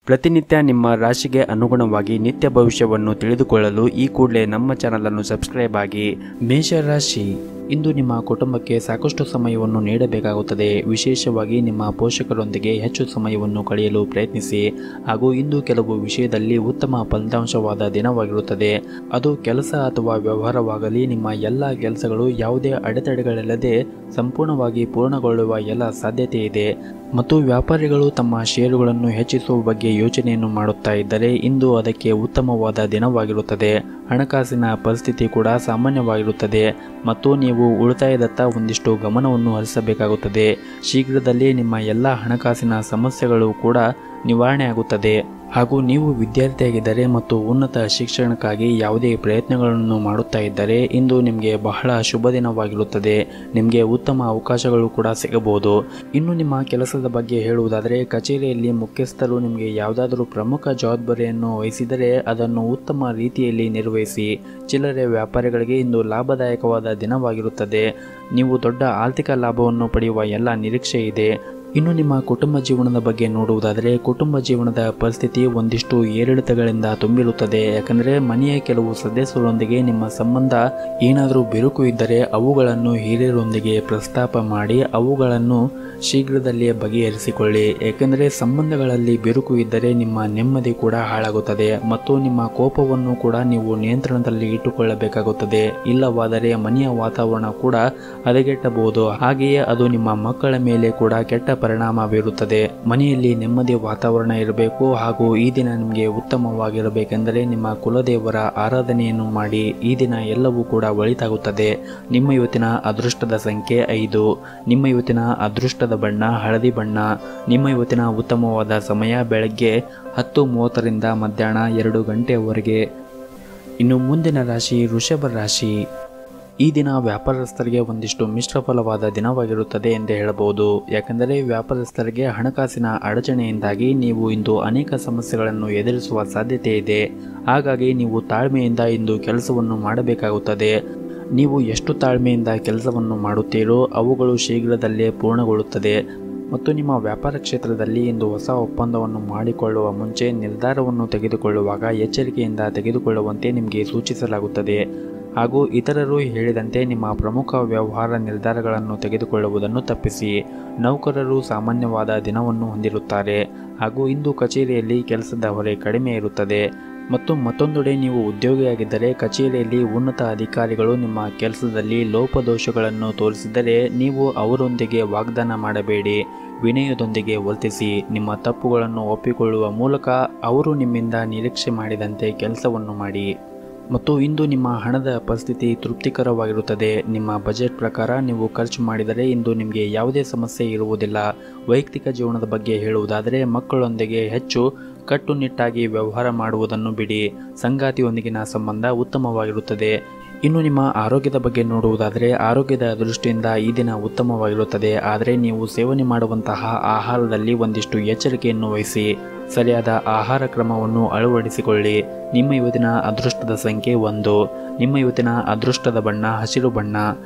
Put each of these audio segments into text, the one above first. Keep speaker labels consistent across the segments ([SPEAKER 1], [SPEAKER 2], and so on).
[SPEAKER 1] ಪ್ರತಿನಿತ್ಯ ನಿಮ್ಮ ರಾಶಿಗೆ ಅನುಗುಣವಾಗಿ ನಿತ್ಯ ಭವಿಷ್ಯವನ್ನು ತಿಳಿದುಕೊಳ್ಳಲು ಈ ಕೂಡಲೇ ನಮ್ಮ ಚಾನಲ್ ಅನ್ನು ಸಬ್ಸ್ಕ್ರೈಬ್ ಆಗಿ. ಮೇಷರಾಶಿ, ಇಂದು ನಿಮ್ಮ ಕುಟುಂಬಕ್ಕೆ ಸಾಕಷ್ಟು ಸಮಯವನ್ನು ನೀಡಬೇಕಾಗುತ್ತದೆ. ವಿಶೇಷವಾಗಿ ನಿಮ್ಮ ಪೋಷಕರೊಂದಿಗೆ ಹೆಚ್ಚು ಸಮಯವನ್ನು ಕಳೆಯಲು ಪ್ರಯತ್ನಿಸಿ. ಹಾಗೂ ಇಂದು ಕೆಲವು ವಿಷಯದಲ್ಲಿ ಉತ್ತಮ ಫಲಿತಾಂಶವಾದ ದಿನವಾಗಿರುತ್ತದೆ. ಅದು ಕೆಲಸ ಅಥವಾ ವ್ಯವಹಾರವಾಗಲಿ, ನಿಮ್ಮ ಎಲ್ಲ ಕೆಲಸಗಳು ಯಾವುದೇ ಅಡೆತಡೆಗಳಿಲ್ಲದೆ ಸಂಪೂರ್ಣವಾಗಿ ಪೂರ್ಣಗೊಳ್ಳುವ ಎಲ್ಲ ಸಾಧ್ಯತೆ ಇದೆ. ಮತ್ತು ವ್ಯಾಪಾರಿಗಳು ತಮ್ಮ ಷೇರುಗಳನ್ನು ಹೆಚ್ಚಿಸುವ ಬಗ್ಗೆ ಯೋಚನೆಯನ್ನು ಮಾಡುತ್ತಾ ಇದ್ದರೆ ಇಂದು ಅದಕ್ಕೆ ಉತ್ತಮವಾದ ದಿನವಾಗಿರುತ್ತದೆ. ಹಣಕಾಸಿನ ಪರಿಸ್ಥಿತಿ ಕೂಡ ಸಾಮಾನ್ಯವಾಗಿರುತ್ತದೆ ಮತ್ತು ನೀವು ಉಳಿತಾಯದತ್ತ ಒಂದಿಷ್ಟು ಗಮನವನ್ನು ಹರಿಸಬೇಕಾಗುತ್ತದೆ. ಶೀಘ್ರದಲ್ಲೇ ನಿಮ್ಮ ಎಲ್ಲ ಹಣಕಾಸಿನ ಸಮಸ್ಯೆಗಳು ಕೂಡ ನಿವಾರಣೆ ಆಗುತ್ತದೆ. ಹಾಗೂ ನೀವು ವಿದ್ಯಾರ್ಥಿಯಾಗಿದ್ದರೆ ಮತ್ತು ಉನ್ನತ ಶಿಕ್ಷಣಕ್ಕಾಗಿ ಯಾವುದೇ ಪ್ರಯತ್ನಗಳನ್ನು ಮಾಡುತ್ತಾ ಇದ್ದರೆ ಇಂದು ನಿಮಗೆ ಬಹಳ ಶುಭ ದಿನವಾಗಿರುತ್ತದೆ. ನಿಮಗೆ ಉತ್ತಮ ಅವಕಾಶಗಳು ಕೂಡ ಸಿಗಬಹುದು. ಇನ್ನು ನಿಮ್ಮ ಕೆಲಸದ ಬಗ್ಗೆ ಹೇಳುವುದಾದರೆ, ಕಚೇರಿಯಲ್ಲಿ ಮುಖ್ಯಸ್ಥರು ನಿಮಗೆ ಯಾವುದಾದರೂ ಪ್ರಮುಖ ಜವಾಬ್ದಾರಿಯನ್ನು ವಹಿಸಿದರೆ ಅದನ್ನು ಉತ್ತಮ ರೀತಿಯಲ್ಲಿ ನಿರ್ವಹಿಸಿ. ಚಿಲ್ಲರೆ ವ್ಯಾಪಾರಿಗಳಿಗೆ ಇಂದು ಲಾಭದಾಯಕವಾದ ದಿನವಾಗಿರುತ್ತದೆ. ನೀವು ದೊಡ್ಡ ಆರ್ಥಿಕ ಲಾಭವನ್ನು ಪಡೆಯುವ ಎಲ್ಲ ನಿರೀಕ್ಷೆ ಇದೆ. ಇನ್ನು ನಿಮ್ಮ ಕುಟುಂಬ ಜೀವನದ ಬಗ್ಗೆ ನೋಡುವುದಾದರೆ, ಕುಟುಂಬ ಜೀವನದ ಪರಿಸ್ಥಿತಿ ಒಂದಿಷ್ಟು ಏರಿಳಿತಗಳಿಂದ ತುಂಬಿರುತ್ತದೆ. ಯಾಕಂದರೆ ಮನೆಯ ಕೆಲವು ಸದಸ್ಯರೊಂದಿಗೆ ನಿಮ್ಮ ಸಂಬಂಧ ಏನಾದರೂ ಬಿರುಕು ಇದ್ದರೆ ಅವುಗಳನ್ನು ಹಿರಿಯರೊಂದಿಗೆ ಪ್ರಸ್ತಾಪ ಮಾಡಿ ಅವುಗಳನ್ನು ಶೀಘ್ರದಲ್ಲೇ ಬಗೆಹರಿಸಿಕೊಳ್ಳಿ. ಏಕೆಂದರೆ ಸಂಬಂಧಗಳಲ್ಲಿ ಬಿರುಕು ಇದ್ದರೆ ನಿಮ್ಮ ನೆಮ್ಮದಿ ಕೂಡ ಹಾಳಾಗುತ್ತದೆ ಮತ್ತು ನಿಮ್ಮ ಕೋಪವನ್ನು ಕೂಡ ನೀವು ನಿಯಂತ್ರಣದಲ್ಲಿ ಇಟ್ಟುಕೊಳ್ಳಬೇಕಾಗುತ್ತದೆ. ಇಲ್ಲವಾದರೆ ಮನೆಯ ವಾತಾವರಣ ಕೂಡ ಹದಗೆಟ್ಟಬಹುದು. ಹಾಗೆಯೇ ಅದು ನಿಮ್ಮ ಮಕ್ಕಳ ಮೇಲೆ ಕೂಡ ಕೆಟ್ಟ ಪರಿಣಾಮ ಬೀರುತ್ತದೆ. ಮನೆಯಲ್ಲಿ ನೆಮ್ಮದಿ ವಾತಾವರಣ ಇರಬೇಕು. ಹಾಗೂ ಈ ದಿನ ನಿಮಗೆ ಉತ್ತಮವಾಗಿರಬೇಕೆಂದರೆ ನಿಮ್ಮ ಕುಲದೇವರ ಆರಾಧನೆಯನ್ನು ಮಾಡಿ. ಈ ದಿನ ಎಲ್ಲವೂ ಕೂಡ ಒಳಿತಾಗುತ್ತದೆ. ನಿಮ್ಮ ಇವತ್ತಿನ ಅದೃಷ್ಟದ ಸಂಖ್ಯೆ 5. ನಿಮ್ಮ ಇವತ್ತಿನ ಅದೃಷ್ಟದ ಬಣ್ಣ ಹಳದಿ ಬಣ್ಣ. ನಿಮ್ಮ ಇವತ್ತಿನ ಉತ್ತಮವಾದ ಸಮಯ ಬೆಳಗ್ಗೆ 10:30ರಿಂದ ಮಧ್ಯಾಹ್ನ 2 ಗಂಟೆಯವರೆಗೆ. ಇನ್ನು ಮುಂದಿನ ರಾಶಿ ವೃಷಭ ರಾಶಿ. ಈ ದಿನ ವ್ಯಾಪಾರಸ್ಥರಿಗೆ ಒಂದಿಷ್ಟು ಮಿಶ್ರ ಫಲವಾದ ದಿನವಾಗಿರುತ್ತದೆ ಎಂದು ಹೇಳಬಹುದು. ಯಾಕೆಂದರೆ ವ್ಯಾಪಾರಸ್ಥರಿಗೆ ಹಣಕಾಸಿನ ಅಡಚಣೆಯಿಂದಾಗಿ ನೀವು ಇಂದು ಅನೇಕ ಸಮಸ್ಯೆಗಳನ್ನು ಎದುರಿಸುವ ಸಾಧ್ಯತೆ ಇದೆ. ಹಾಗಾಗಿ ನೀವು ತಾಳ್ಮೆಯಿಂದ ಇಂದು ಕೆಲಸವನ್ನು ಮಾಡಬೇಕಾಗುತ್ತದೆ. ನೀವು ಎಷ್ಟು ತಾಳ್ಮೆಯಿಂದ ಕೆಲಸವನ್ನು ಮಾಡುತ್ತೀರೋ ಅವುಗಳು ಶೀಘ್ರದಲ್ಲೇ ಪೂರ್ಣಗೊಳ್ಳುತ್ತದೆ. ಮತ್ತು ನಿಮ್ಮ ವ್ಯಾಪಾರ ಕ್ಷೇತ್ರದಲ್ಲಿ ಇಂದು ಹೊಸ ಒಪ್ಪಂದವನ್ನು ಮಾಡಿಕೊಳ್ಳುವ ಮುಂಚೆ ನಿರ್ಧಾರವನ್ನು ತೆಗೆದುಕೊಳ್ಳುವಾಗ ಎಚ್ಚರಿಕೆಯಿಂದ ತೆಗೆದುಕೊಳ್ಳುವಂತೆ ನಿಮಗೆ ಸೂಚಿಸಲಾಗುತ್ತದೆ. ಹಾಗೂ ಇತರರು ಹೇಳಿದಂತೆ ನಿಮ್ಮ ಪ್ರಮುಖ ವ್ಯವಹಾರ ನಿರ್ಧಾರಗಳನ್ನು ತೆಗೆದುಕೊಳ್ಳುವುದನ್ನು ತಪ್ಪಿಸಿ. ನೌಕರರು ಸಾಮಾನ್ಯವಾದ ದಿನವನ್ನು ಹೊಂದಿರುತ್ತಾರೆ. ಹಾಗೂ ಇಂದು ಕಚೇರಿಯಲ್ಲಿ ಕೆಲಸದ ಹೊರೆ ಕಡಿಮೆ ಇರುತ್ತದೆ. ಮತ್ತು ಮತ್ತೊಂದೆಡೆ ನೀವು ಉದ್ಯೋಗಿಯಾಗಿದ್ದರೆ ಕಚೇರಿಯಲ್ಲಿ ಉನ್ನತ ಅಧಿಕಾರಿಗಳು ನಿಮ್ಮ ಕೆಲಸದಲ್ಲಿ ಲೋಪದೋಷಗಳನ್ನು ತೋರಿಸಿದರೆ ನೀವು ಅವರೊಂದಿಗೆ ವಾಗ್ದಾನ ಮಾಡಬೇಡಿ. ವಿನಯದೊಂದಿಗೆ ವರ್ತಿಸಿ. ನಿಮ್ಮ ತಪ್ಪುಗಳನ್ನು ಒಪ್ಪಿಕೊಳ್ಳುವ ಮೂಲಕ ಅವರು ನಿಮ್ಮಿಂದ ನಿರೀಕ್ಷೆ ಮಾಡಿದಂತೆ ಕೆಲಸವನ್ನು ಮಾಡಿ. ಮತ್ತು ಇಂದು ನಿಮ್ಮ ಹಣದ ಪರಿಸ್ಥಿತಿ ತೃಪ್ತಿಕರವಾಗಿರುತ್ತದೆ. ನಿಮ್ಮ ಬಜೆಟ್ ಪ್ರಕಾರ ನೀವು ಖರ್ಚು ಮಾಡಿದರೆ ಇಂದು ನಿಮಗೆ ಯಾವುದೇ ಸಮಸ್ಯೆ ಇರುವುದಿಲ್ಲ. ವೈಯಕ್ತಿಕ ಜೀವನದ ಬಗ್ಗೆ ಹೇಳುವುದಾದರೆ, ಮಕ್ಕಳೊಂದಿಗೆ ಹೆಚ್ಚು ಕಟ್ಟುನಿಟ್ಟಾಗಿ ವ್ಯವಹಾರ ಮಾಡುವುದನ್ನು ಬಿಡಿ. ಸಂಗಾತಿಯೊಂದಿಗಿನ ಸಂಬಂಧ ಉತ್ತಮವಾಗಿರುತ್ತದೆ. ಇನ್ನು ನಿಮ್ಮ ಆರೋಗ್ಯದ ಬಗ್ಗೆ ನೋಡುವುದಾದರೆ, ಆರೋಗ್ಯದ ದೃಷ್ಟಿಯಿಂದ ಈ ದಿನ ಉತ್ತಮವಾಗಿರುತ್ತದೆ. ಆದರೆ ನೀವು ಸೇವನೆ ಮಾಡುವಂತಹ ಆಹಾರದಲ್ಲಿ ಒಂದಿಷ್ಟು ಎಚ್ಚರಿಕೆಯನ್ನು ವಹಿಸಿ. ಸರಿಯಾದ ಆಹಾರ ಕ್ರಮವನ್ನು ಅಳವಡಿಸಿಕೊಳ್ಳಿ. ನಿಮ್ಮ ಇವತ್ತಿನ ಅದೃಷ್ಟದ ಸಂಖ್ಯೆ 1. ನಿಮ್ಮ ಇವತ್ತಿನ ಅದೃಷ್ಟದ ಬಣ್ಣ ಹಸಿರು ಬಣ್ಣ.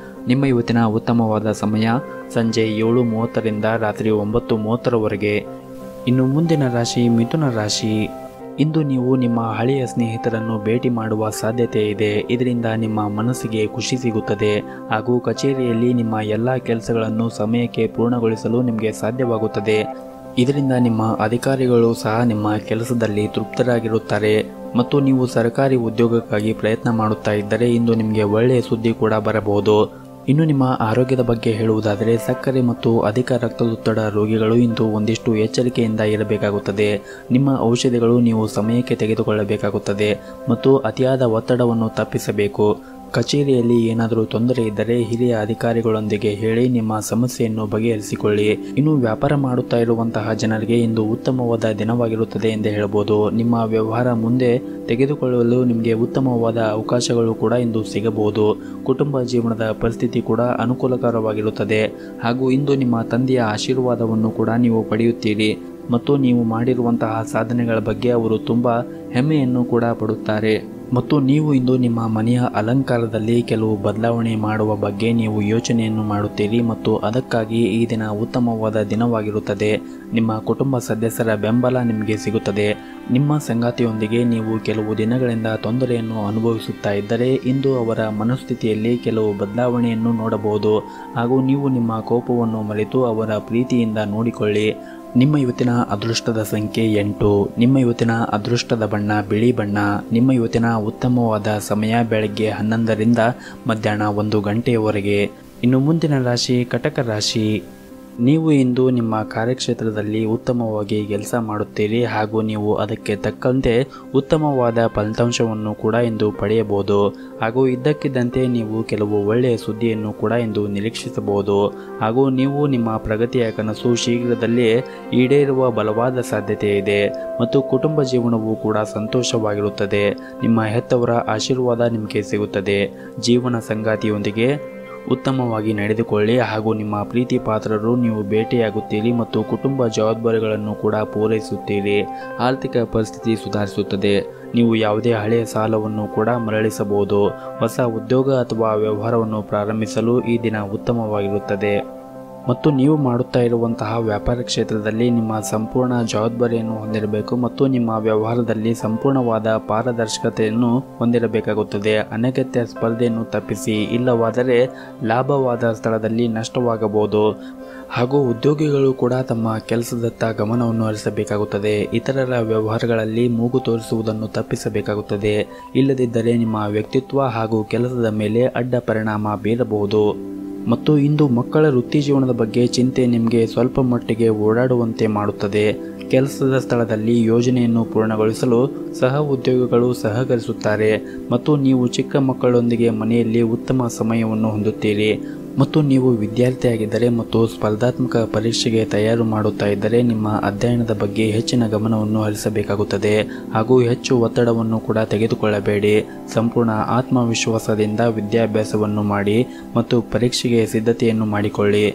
[SPEAKER 1] ನಿಮ್ಮ ಇವತ್ತಿನ ಉತ್ತಮವಾದ ಸಮಯ ಸಂಜೆ 7:30ರಿಂದ ರಾತ್ರಿ 9:30ರವರೆಗೆ. ಇನ್ನು ಮುಂದಿನ ರಾಶಿ ಮಿಥುನ ರಾಶಿ. ಇಂದು ನೀವು ನಿಮ್ಮ ಹಳೆಯ ಸ್ನೇಹಿತರನ್ನು ಭೇಟಿ ಮಾಡುವ ಸಾಧ್ಯತೆ ಇದೆ. ಇದರಿಂದ ನಿಮ್ಮ ಮನಸ್ಸಿಗೆ ಖುಷಿ ಸಿಗುತ್ತದೆ. ಹಾಗೂ ಕಚೇರಿಯಲ್ಲಿ ನಿಮ್ಮ ಎಲ್ಲ ಕೆಲಸಗಳನ್ನು ಸಮಯಕ್ಕೆ ಪೂರ್ಣಗೊಳಿಸಲು ನಿಮಗೆ ಸಾಧ್ಯವಾಗುತ್ತದೆ. ಇದರಿಂದ ನಿಮ್ಮ ಅಧಿಕಾರಿಗಳು ಸಹ ನಿಮ್ಮ ಕೆಲಸದಲ್ಲಿ ತೃಪ್ತರಾಗಿರುತ್ತಾರೆ. ಮತ್ತು ನೀವು ಸರ್ಕಾರಿ ಉದ್ಯೋಗಕ್ಕಾಗಿ ಪ್ರಯತ್ನ ಮಾಡುತ್ತಾ ಇದ್ದರೆ ಇಂದು ನಿಮಗೆ ಒಳ್ಳೆಯ ಸುದ್ದಿ ಕೂಡ ಬರಬಹುದು. ಇನ್ನು ನಿಮ್ಮ ಆರೋಗ್ಯದ ಬಗ್ಗೆ ಹೇಳುವುದಾದರೆ, ಸಕ್ಕರೆ ಮತ್ತು ಅಧಿಕ ರಕ್ತದೊತ್ತಡ ರೋಗಿಗಳು ಇಂದು ಒಂದಿಷ್ಟು ಎಚ್ಚರಿಕೆಯಿಂದ ಇರಬೇಕಾಗುತ್ತದೆ. ನಿಮ್ಮ ಔಷಧಿಗಳು ನೀವು ಸಮಯಕ್ಕೆ ತೆಗೆದುಕೊಳ್ಳಬೇಕಾಗುತ್ತದೆ ಮತ್ತು ಅತಿಯಾದ ಒತ್ತಡವನ್ನು ತಪ್ಪಿಸಬೇಕು. ಕಚೇರಿಯಲ್ಲಿ ಏನಾದರೂ ತೊಂದರೆ ಇದ್ದರೆ ಹಿರಿಯ ಅಧಿಕಾರಿಗಳೊಂದಿಗೆ ಹೇಳಿ ನಿಮ್ಮ ಸಮಸ್ಯೆಯನ್ನು ಬಗೆಹರಿಸಿಕೊಳ್ಳಿ. ಇನ್ನು ವ್ಯಾಪಾರ ಮಾಡುತ್ತಾ ಇರುವಂತಹ ಜನರಿಗೆ ಇಂದು ಉತ್ತಮವಾದ ದಿನವಾಗಿರುತ್ತದೆ ಎಂದು ಹೇಳಬಹುದು. ನಿಮ್ಮ ವ್ಯವಹಾರ ಮುಂದೆ ತೆಗೆದುಕೊಳ್ಳಲು ನಿಮಗೆ ಉತ್ತಮವಾದ ಅವಕಾಶಗಳು ಕೂಡ ಇಂದು ಸಿಗಬಹುದು. ಕುಟುಂಬ ಜೀವನದ ಪರಿಸ್ಥಿತಿ ಕೂಡ ಅನುಕೂಲಕರವಾಗಿರುತ್ತದೆ. ಹಾಗೂ ಇಂದು ನಿಮ್ಮ ತಂದೆಯ ಆಶೀರ್ವಾದವನ್ನು ಕೂಡ ನೀವು ಪಡೆಯುತ್ತೀರಿ. ಮತ್ತು ನೀವು ಮಾಡಿರುವಂತಹ ಸಾಧನೆಗಳ ಬಗ್ಗೆ ಅವರು ತುಂಬ ಹೆಮ್ಮೆಯನ್ನು ಕೂಡ ಪಡುತ್ತಾರೆ. ಮತ್ತು ನೀವು ಇಂದು ನಿಮ್ಮ ಮನೆಯ ಅಲಂಕಾರದಲ್ಲಿ ಕೆಲವು ಬದಲಾವಣೆ ಮಾಡುವ ಬಗ್ಗೆ ನೀವು ಯೋಚನೆಯನ್ನು ಮಾಡುತ್ತೀರಿ ಮತ್ತು ಅದಕ್ಕಾಗಿ ಈ ದಿನ ಉತ್ತಮವಾದ ದಿನವಾಗಿರುತ್ತದೆ. ನಿಮ್ಮ ಕುಟುಂಬ ಸದಸ್ಯರ ಬೆಂಬಲ ನಿಮಗೆ ಸಿಗುತ್ತದೆ. ನಿಮ್ಮ ಸಂಗಾತಿಯೊಂದಿಗೆ ನೀವು ಕೆಲವು ದಿನಗಳಿಂದ ತೊಂದರೆಯನ್ನು ಅನುಭವಿಸುತ್ತಾ ಇದ್ದರೆ ಇಂದು ಅವರ ಮನಸ್ಥಿತಿಯಲ್ಲಿ ಕೆಲವು ಬದಲಾವಣೆಯನ್ನು ನೋಡಬಹುದು ಹಾಗೂ ನೀವು ನಿಮ್ಮ ಕೋಪವನ್ನು ಮರೆತು ಅವರ ಪ್ರೀತಿಯಿಂದ ನೋಡಿಕೊಳ್ಳಿ. ನಿಮ್ಮ ಇವತ್ತಿನ ಅದೃಷ್ಟದ ಸಂಖ್ಯೆ 8. ನಿಮ್ಮ ಇವತ್ತಿನ ಅದೃಷ್ಟದ ಬಣ್ಣ ಬಿಳಿ ಬಣ್ಣ. ನಿಮ್ಮ ಇವತ್ತಿನ ಉತ್ತಮವಾದ ಸಮಯ ಬೆಳಗ್ಗೆ 11ರಿಂದ ಮಧ್ಯಾಹ್ನ 1 ಗಂಟೆಯವರೆಗೆ. ಇನ್ನು ಮುಂದಿನ ರಾಶಿ ಕಟಕ ರಾಶಿ. ನೀವು ಇಂದು ನಿಮ್ಮ ಕಾರ್ಯಕ್ಷೇತ್ರದಲ್ಲಿ ಉತ್ತಮವಾಗಿ ಕೆಲಸ ಮಾಡುತ್ತೀರಿ ಹಾಗೂ ನೀವು ಅದಕ್ಕೆ ತಕ್ಕಂತೆ ಉತ್ತಮವಾದ ಫಲಿತಾಂಶವನ್ನು ಕೂಡ ಇಂದು ಪಡೆಯಬಹುದು ಹಾಗೂ ಇದ್ದಕ್ಕಿದ್ದಂತೆ ನೀವು ಕೆಲವು ಒಳ್ಳೆಯ ಸುದ್ದಿಯನ್ನು ಕೂಡ ಇಂದು ನಿರೀಕ್ಷಿಸಬಹುದು ಹಾಗೂ ನೀವು ನಿಮ್ಮ ಪ್ರಗತಿಯ ಕನಸು ಶೀಘ್ರದಲ್ಲೇ ಈಡೇರುವ ಬಲವಾದ ಸಾಧ್ಯತೆ ಇದೆ ಮತ್ತು ಕುಟುಂಬ ಜೀವನವೂ ಕೂಡ ಸಂತೋಷವಾಗಿರುತ್ತದೆ. ನಿಮ್ಮ ಹೆತ್ತವರ ಆಶೀರ್ವಾದ ನಿಮಗೆ ಸಿಗುತ್ತದೆ. ಜೀವನ ಸಂಗಾತಿಯೊಂದಿಗೆ ಉತ್ತಮವಾಗಿ ನಡೆದುಕೊಳ್ಳಿ ಹಾಗೂ ನಿಮ್ಮ ಪ್ರೀತಿ ಪಾತ್ರರು ನೀವು ಭೇಟಿಯಾಗುತ್ತೀರಿ ಮತ್ತು ಕುಟುಂಬ ಜವಾಬ್ದಾರಿಗಳನ್ನು ಕೂಡ ಪೂರೈಸುತ್ತೀರಿ. ಆರ್ಥಿಕ ಪರಿಸ್ಥಿತಿ ಸುಧಾರಿಸುತ್ತದೆ. ನೀವು ಯಾವುದೇ ಹಳೆಯ ಸಾಲವನ್ನು ಕೂಡ ಮರಳಿಸಬಹುದು. ಹೊಸ ಉದ್ಯೋಗ ಅಥವಾ ವ್ಯವಹಾರವನ್ನು ಪ್ರಾರಂಭಿಸಲು ಈ ದಿನ ಉತ್ತಮವಾಗಿರುತ್ತದೆ ಮತ್ತು ನೀವು ಮಾಡುತ್ತಾ ಇರುವಂತಹ ವ್ಯಾಪಾರ ಕ್ಷೇತ್ರದಲ್ಲಿ ನಿಮ್ಮ ಸಂಪೂರ್ಣ ಜವಾಬ್ದಾರಿಯನ್ನು ಹೊಂದಿರಬೇಕು ಮತ್ತು ನಿಮ್ಮ ವ್ಯವಹಾರದಲ್ಲಿ ಸಂಪೂರ್ಣವಾದ ಪಾರದರ್ಶಕತೆಯನ್ನು ಹೊಂದಿರಬೇಕಾಗುತ್ತದೆ. ಅನಗತ್ಯ ಸ್ಪರ್ಧೆಯನ್ನು ತಪ್ಪಿಸಿ, ಇಲ್ಲವಾದರೆ ಲಾಭವಾದ ಸ್ಥಳದಲ್ಲಿ ನಷ್ಟವಾಗಬಹುದು ಹಾಗೂ ಉದ್ಯೋಗಿಗಳು ಕೂಡ ತಮ್ಮ ಕೆಲಸದತ್ತ ಗಮನವನ್ನು ಹರಿಸಬೇಕಾಗುತ್ತದೆ. ಇತರರ ವ್ಯವಹಾರಗಳಲ್ಲಿ ಮೂಗು ತೋರಿಸುವುದನ್ನು ತಪ್ಪಿಸಬೇಕಾಗುತ್ತದೆ. ಇಲ್ಲದಿದ್ದರೆ ನಿಮ್ಮ ವ್ಯಕ್ತಿತ್ವ ಹಾಗೂ ಕೆಲಸದ ಮೇಲೆ ಅಡ್ಡ ಪರಿಣಾಮ ಬೀರಬಹುದು ಮತ್ತು ಇಂದು ಮಕ್ಕಳ ವೃತ್ತಿ ಜೀವನದ ಬಗ್ಗೆ ಚಿಂತೆ ನಿಮಗೆ ಸ್ವಲ್ಪ ಮಟ್ಟಿಗೆ ಓಡಾಡುವಂತೆ ಮಾಡುತ್ತದೆ. ಕೆಲಸದ ಸ್ಥಳದಲ್ಲಿ ಯೋಜನೆಯನ್ನು ಪೂರ್ಣಗೊಳಿಸಲು ಸಹ ಉದ್ಯೋಗಿಗಳು ಸಹಕರಿಸುತ್ತಾರೆ ಮತ್ತು ನೀವು ಚಿಕ್ಕ ಮಕ್ಕಳೊಂದಿಗೆ ಮನೆಯಲ್ಲಿ ಉತ್ತಮ ಸಮಯವನ್ನು ಹೊಂದುತ್ತೀರಿ ಮತ್ತು ನೀವು ವಿದ್ಯಾರ್ಥಿಯಾಗಿದ್ದರೆ ಮತ್ತು ಸ್ಪರ್ಧಾತ್ಮಕ ಪರೀಕ್ಷೆಗೆ ತಯಾರು ಮಾಡುತ್ತಾ ಇದ್ದರೆ ನಿಮ್ಮ ಅಧ್ಯಯನದ ಬಗ್ಗೆ ಹೆಚ್ಚಿನ ಗಮನವನ್ನು ಹರಿಸಬೇಕಾಗುತ್ತದೆ ಹಾಗೂ ಹೆಚ್ಚು ಒತ್ತಡವನ್ನು ಕೂಡ ತೆಗೆದುಕೊಳ್ಳಬೇಡಿ. ಸಂಪೂರ್ಣ ಆತ್ಮವಿಶ್ವಾಸದಿಂದ ವಿದ್ಯಾಭ್ಯಾಸವನ್ನು ಮಾಡಿ ಮತ್ತು ಪರೀಕ್ಷೆಗೆ ಸಿದ್ಧತೆಯನ್ನು ಮಾಡಿಕೊಳ್ಳಿ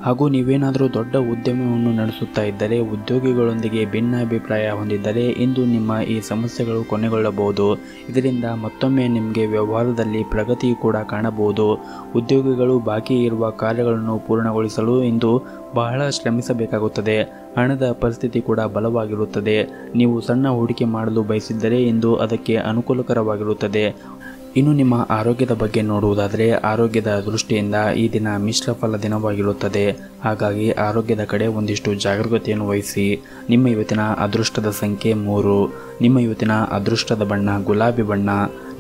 [SPEAKER 1] ಹಾಗೂ ನೀವೇನಾದರೂ ದೊಡ್ಡ ಉದ್ಯಮವನ್ನು ನಡೆಸುತ್ತಾ ಇದ್ದರೆ ಉದ್ಯೋಗಿಗಳೊಂದಿಗೆ ಭಿನ್ನಾಭಿಪ್ರಾಯ ಹೊಂದಿದ್ದರೆ ಇಂದು ನಿಮ್ಮ ಈ ಸಮಸ್ಯೆಗಳು ಕೊನೆಗೊಳ್ಳಬಹುದು. ಇದರಿಂದ ಮತ್ತೊಮ್ಮೆ ನಿಮಗೆ ವ್ಯವಹಾರದಲ್ಲಿ ಪ್ರಗತಿ ಕೂಡ ಕಾಣಬಹುದು. ಉದ್ಯೋಗಿಗಳು ಬಾಕಿ ಇರುವ ಕಾರ್ಯಗಳನ್ನು ಪೂರ್ಣಗೊಳಿಸಲು ಇಂದು ಬಹಳ ಶ್ರಮಿಸಬೇಕಾಗುತ್ತದೆ. ಹಣದ ಪರಿಸ್ಥಿತಿ ಕೂಡ ಬಲವಾಗಿರುತ್ತದೆ. ನೀವು ಸಣ್ಣ ಹೂಡಿಕೆ ಮಾಡಲು ಬಯಸಿದ್ದರೆ ಇಂದು ಅದಕ್ಕೆ ಅನುಕೂಲಕರವಾಗಿರುತ್ತದೆ. ಇನ್ನು ನಿಮ್ಮ ಆರೋಗ್ಯದ ಬಗ್ಗೆ ನೋಡುವುದಾದರೆ ಆರೋಗ್ಯದ ದೃಷ್ಟಿಯಿಂದ ಈ ದಿನ ಮಿಶ್ರ ಫಲ ದಿನವಾಗಿರುತ್ತದೆ. ಹಾಗಾಗಿ ಆರೋಗ್ಯದ ಕಡೆ ಒಂದಿಷ್ಟು ಜಾಗರೂಕತೆಯನ್ನು ವಹಿಸಿ. ನಿಮ್ಮ ಇವತ್ತಿನ ಅದೃಷ್ಟದ ಸಂಖ್ಯೆ 3. ನಿಮ್ಮ ಇವತ್ತಿನ ಅದೃಷ್ಟದ ಬಣ್ಣ ಗುಲಾಬಿ ಬಣ್ಣ.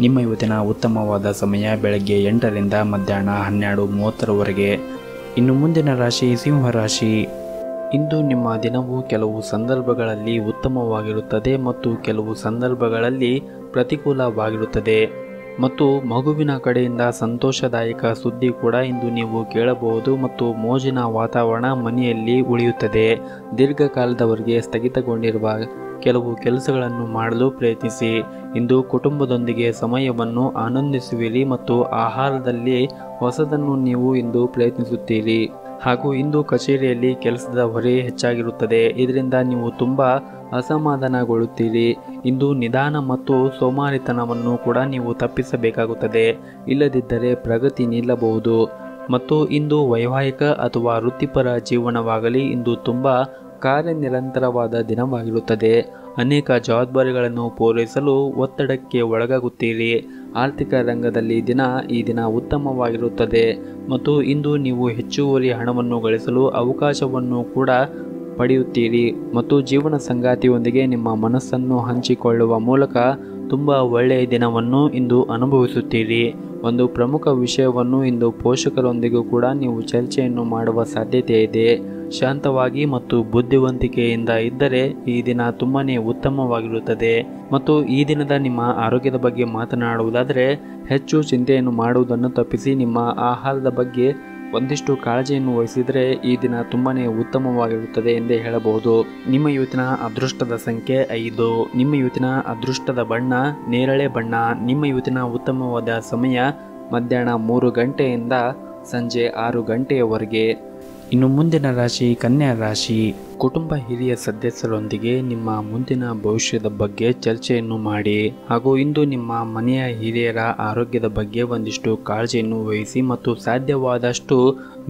[SPEAKER 1] ನಿಮ್ಮ ಇವತ್ತಿನ ಉತ್ತಮವಾದ ಸಮಯ ಬೆಳಗ್ಗೆ 8ರಿಂದ ಮಧ್ಯಾಹ್ನ 12:30ರವರೆಗೆ. ಇನ್ನು ಮುಂದಿನ ರಾಶಿ ಸಿಂಹರಾಶಿ. ಇಂದು ನಿಮ್ಮ ದಿನವು ಕೆಲವು ಸಂದರ್ಭಗಳಲ್ಲಿ ಉತ್ತಮವಾಗಿರುತ್ತದೆ ಮತ್ತು ಕೆಲವು ಸಂದರ್ಭಗಳಲ್ಲಿ ಪ್ರತಿಕೂಲವಾಗಿರುತ್ತದೆ ಮತ್ತು ಮಗುವಿನ ಕಡೆಯಿಂದ ಸಂತೋಷದಾಯಕ ಸುದ್ದಿ ಕೂಡ ಇಂದು ನೀವು ಕೇಳಬಹುದು ಮತ್ತು ಮೋಜಿನ ವಾತಾವರಣ ಮನೆಯಲ್ಲಿ ಉಳಿಯುತ್ತದೆ. ದೀರ್ಘಕಾಲದವರೆಗೆ ಸ್ಥಗಿತಗೊಂಡಿರುವ ಕೆಲವು ಕೆಲಸಗಳನ್ನು ಮಾಡಲು ಪ್ರಯತ್ನಿಸಿ. ಇಂದು ಕುಟುಂಬದೊಂದಿಗೆ ಸಮಯವನ್ನು ಆನಂದಿಸುವಿರಿ ಮತ್ತು ಆಹಾರದಲ್ಲಿ ಹೊಸದನ್ನು ನೀವು ಇಂದು ಪ್ರಯತ್ನಿಸುತ್ತೀರಿ ಹಾಗೂ ಇಂದು ಕಚೇರಿಯಲ್ಲಿ ಕೆಲಸದ ಹೊರೆ ಹೆಚ್ಚಾಗಿರುತ್ತದೆ. ಇದರಿಂದ ನೀವು ತುಂಬ ಅಸಮಾಧಾನಗೊಳ್ಳುತ್ತೀರಿ. ಇಂದು ನಿಧಾನ ಮತ್ತು ಸೋಮಾರಿತನವನ್ನು ಕೂಡ ನೀವು ತಪ್ಪಿಸಬೇಕಾಗುತ್ತದೆ. ಇಲ್ಲದಿದ್ದರೆ ಪ್ರಗತಿ ನಿಲ್ಲಬಹುದು ಮತ್ತು ಇಂದು ವೈವಾಹಿಕ ಅಥವಾ ವೃತ್ತಿಪರ ಜೀವನವಾಗಲಿ ಇಂದು ತುಂಬ ಕಾರ್ಯನಿರಂತರವಾದ ದಿನವಾಗಿರುತ್ತದೆ. ಅನೇಕ ಜವಾಬ್ದಾರಿಗಳನ್ನು ಪೂರೈಸಲು ಒತ್ತಡಕ್ಕೆ ಒಳಗಾಗುತ್ತೀರಿ. ಆರ್ಥಿಕ ರಂಗದಲ್ಲಿ ಈ ದಿನ ಉತ್ತಮವಾಗಿರುತ್ತದೆ ಮತ್ತು ಇಂದು ನೀವು ಹೆಚ್ಚುವರಿ ಹಣವನ್ನು ಗಳಿಸಲು ಅವಕಾಶವನ್ನು ಕೂಡ ಪಡೆಯುತ್ತೀರಿ ಮತ್ತು ಜೀವನ ಸಂಗಾತಿಯೊಂದಿಗೆ ನಿಮ್ಮ ಮನಸ್ಸನ್ನು ಹಂಚಿಕೊಳ್ಳುವ ಮೂಲಕ ತುಂಬ ಒಳ್ಳೆಯ ದಿನವನ್ನು ಇಂದು ಅನುಭವಿಸುತ್ತೀರಿ. ಒಂದು ಪ್ರಮುಖ ವಿಷಯವನ್ನು ಇಂದು ಪೋಷಕರೊಂದಿಗೂ ಕೂಡ ನೀವು ಚರ್ಚೆಯನ್ನು ಮಾಡುವ ಸಾಧ್ಯತೆ ಇದೆ. ಶಾಂತವಾಗಿ ಮತ್ತು ಬುದ್ಧಿವಂತಿಕೆಯಿಂದ ಇದ್ದರೆ ಈ ದಿನ ತುಂಬಾ ಉತ್ತಮವಾಗಿರುತ್ತದೆ ಮತ್ತು ಈ ದಿನದ ನಿಮ್ಮ ಆರೋಗ್ಯದ ಬಗ್ಗೆ ಮಾತನಾಡುವುದಾದರೆ ಹೆಚ್ಚು ಚಿಂತೆಯನ್ನು ಮಾಡುವುದನ್ನು ತಪ್ಪಿಸಿ ನಿಮ್ಮ ಆಹಾರದ ಬಗ್ಗೆ ಒಂದಿಷ್ಟು ಕಾಳಜಿಯನ್ನು ವಹಿಸಿದರೆ ಈ ದಿನ ತುಂಬಾ ಉತ್ತಮವಾಗಿರುತ್ತದೆ ಎಂದೇ ಹೇಳಬಹುದು. ನಿಮ್ಮ ಇವತ್ತಿನ ಅದೃಷ್ಟದ ಸಂಖ್ಯೆ 5. ನಿಮ್ಮ ಇವತ್ತಿನ ಅದೃಷ್ಟದ ಬಣ್ಣ ನೇರಳೆ ಬಣ್ಣ. ನಿಮ್ಮ ಇವತ್ತಿನ ಉತ್ತಮವಾದ ಸಮಯ ಮಧ್ಯಾಹ್ನ 3 ಗಂಟೆಯಿಂದ ಸಂಜೆ 6 ಗಂಟೆಯವರೆಗೆ. ಇನ್ನು ಮುಂದಿನ ರಾಶಿ ಕನ್ಯಾ ರಾಶಿ. ಕುಟುಂಬ ಹಿರಿಯ ಸದಸ್ಯರೊಂದಿಗೆ ನಿಮ್ಮ ಮುಂದಿನ ಭವಿಷ್ಯದ ಬಗ್ಗೆ ಚರ್ಚೆಯನ್ನು ಮಾಡಿ ಹಾಗೂ ಇಂದು ನಿಮ್ಮ ಮನೆಯ ಹಿರಿಯರ ಆರೋಗ್ಯದ ಬಗ್ಗೆ ಒಂದಿಷ್ಟು ಕಾಳಜಿಯನ್ನು ವಹಿಸಿ ಮತ್ತು ಸಾಧ್ಯವಾದಷ್ಟು